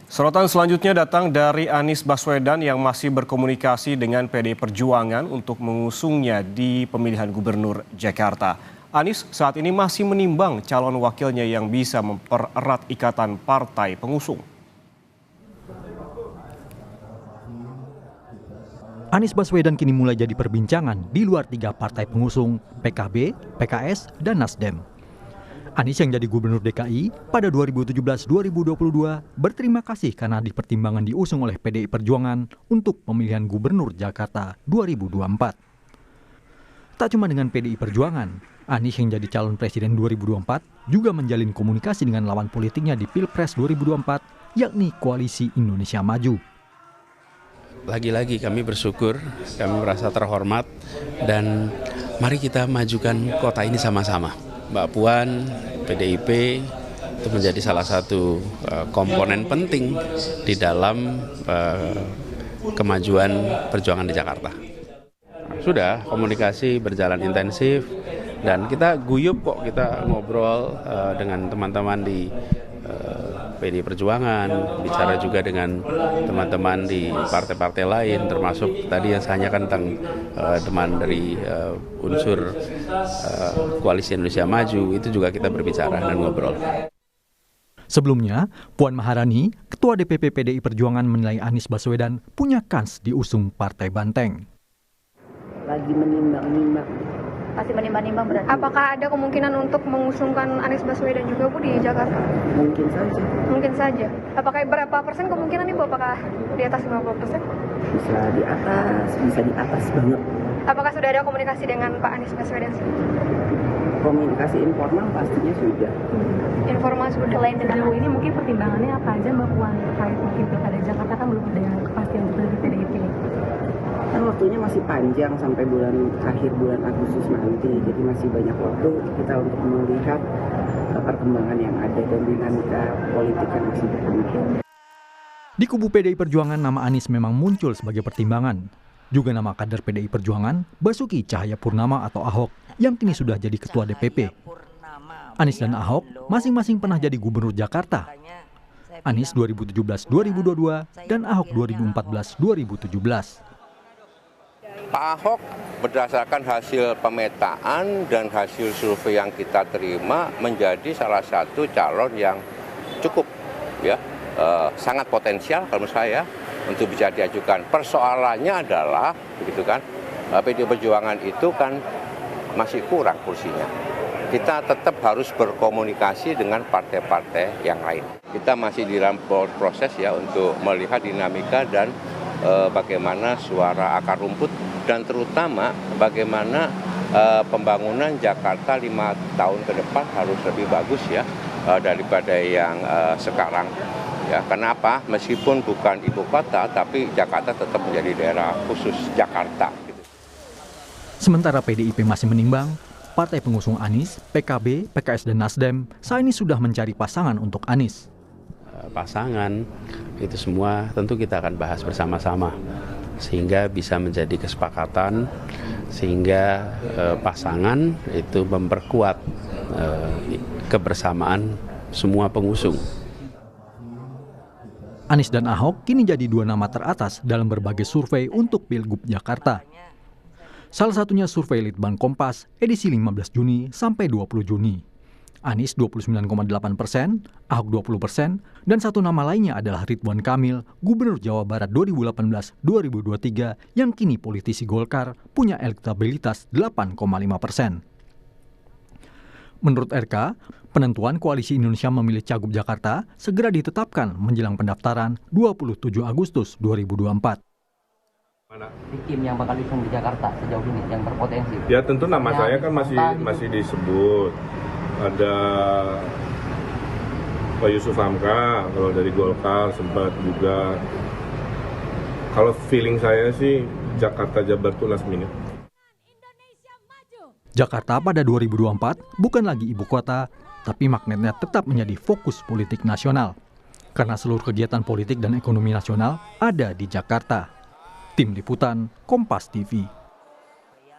Sorotan selanjutnya datang dari Anies Baswedan yang masih berkomunikasi dengan PDI Perjuangan untuk mengusungnya di pemilihan gubernur Jakarta. Anies saat ini masih menimbang calon wakilnya yang bisa mempererat ikatan partai pengusung. Anies Baswedan kini mulai jadi perbincangan di luar 3 partai pengusung, PKB, PKS, dan Nasdem. Anies yang jadi gubernur DKI pada 2017-2022 berterima kasih karena dipertimbangkan diusung oleh PDI Perjuangan untuk pemilihan gubernur Jakarta 2024. Tak cuma dengan PDI Perjuangan, Anies yang jadi calon presiden 2024 juga menjalin komunikasi dengan lawan politiknya di Pilpres 2024, yakni Koalisi Indonesia Maju. Lagi-lagi kami bersyukur, kami merasa terhormat, dan mari kita majukan kota ini sama-sama. Mbak Puan, PDIP itu menjadi salah satu komponen penting di dalam kemajuan perjuangan di Jakarta. Sudah komunikasi berjalan intensif dan kita guyup kok, kita ngobrol dengan teman-teman di PDI Perjuangan, bicara juga dengan teman-teman di partai-partai lain, termasuk tadi yang saya tanyakan tentang teman dari unsur Koalisi Indonesia Maju, itu juga kita berbicara dan ngobrol. Sebelumnya, Puan Maharani, Ketua DPP PDI Perjuangan menilai Anies Baswedan punya kans diusung Partai Banteng. Lagi menimbang-nimbang. Masih menimbang-nimbang berarti. Apakah ada kemungkinan untuk mengusungkan Anies Baswedan juga Bu di Jakarta? Mungkin saja. Mungkin saja. Apakah berapa persen kemungkinan Ibu? Apakah di atas 50%? Bisa di atas banget. Apakah sudah ada komunikasi dengan Pak Anies Baswedan? Komunikasi informal pastinya sudah. Informal sudah. Selain dengan ini mungkin pertimbangannya apa aja Mbak Puan terkait mungkin pilkada Jakarta kan belum ada kepastian dari PDIP. Kan waktunya masih panjang sampai akhir bulan Agustus nanti, jadi masih banyak waktu kita untuk melihat perkembangan yang ada dan dinamika politik yang masih berkembang. Di kubu PDI Perjuangan, nama Anies memang muncul sebagai pertimbangan. Juga nama kader PDI Perjuangan, Basuki Cahayapurnama atau Ahok, yang kini sudah jadi ketua DPP. Anies dan Ahok masing-masing pernah jadi gubernur Jakarta. Anies 2017-2022 dan Ahok 2014-2017. Pak Ahok berdasarkan hasil pemetaan dan hasil survei yang kita terima menjadi salah satu calon yang cukup sangat potensial kalau menurut saya untuk bisa diajukan. Persoalannya adalah begitu kan, PDI Perjuangan itu kan masih kurang kursinya. Kita tetap harus berkomunikasi dengan partai-partai yang lain. Kita masih di dalam proses untuk melihat dinamika dan bagaimana suara akar rumput dan terutama bagaimana pembangunan Jakarta 5 tahun ke depan harus lebih bagus daripada yang sekarang. Ya, kenapa? Meskipun bukan ibu kota, tapi Jakarta tetap menjadi daerah khusus Jakarta. Sementara PDIP masih menimbang, partai pengusung Anies, PKB, PKS, dan Nasdem saat ini sudah mencari pasangan untuk Anies. Pasangan itu semua tentu kita akan bahas bersama-sama sehingga bisa menjadi kesepakatan, sehingga pasangan itu memperkuat kebersamaan semua pengusung. Anies dan Ahok kini jadi 2 nama teratas dalam berbagai survei untuk Pilgub Jakarta. Salah satunya survei Litbang Kompas edisi 15 Juni sampai 20 Juni. Anies 29,8%, Ahok 20%, dan satu nama lainnya adalah Ridwan Kamil, Gubernur Jawa Barat 2018-2023 yang kini politisi Golkar punya elektabilitas 8,5%. Menurut RK, penentuan Koalisi Indonesia Memilih Cagup Jakarta segera ditetapkan menjelang pendaftaran 27 Agustus 2024. Tim yang bakal diusung di Jakarta sejauh ini yang berpotensi. Ya tentu nama saya kan masih disebut. Ada Pak Yusuf Hamka, kalau dari Golkar sempat juga. Kalau feeling saya sih Jakarta Jabar itu last minute. Jakarta pada 2024 bukan lagi ibu kota, tapi magnetnya tetap menjadi fokus politik nasional. Karena seluruh kegiatan politik dan ekonomi nasional ada di Jakarta. Tim Liputan, Kompas TV.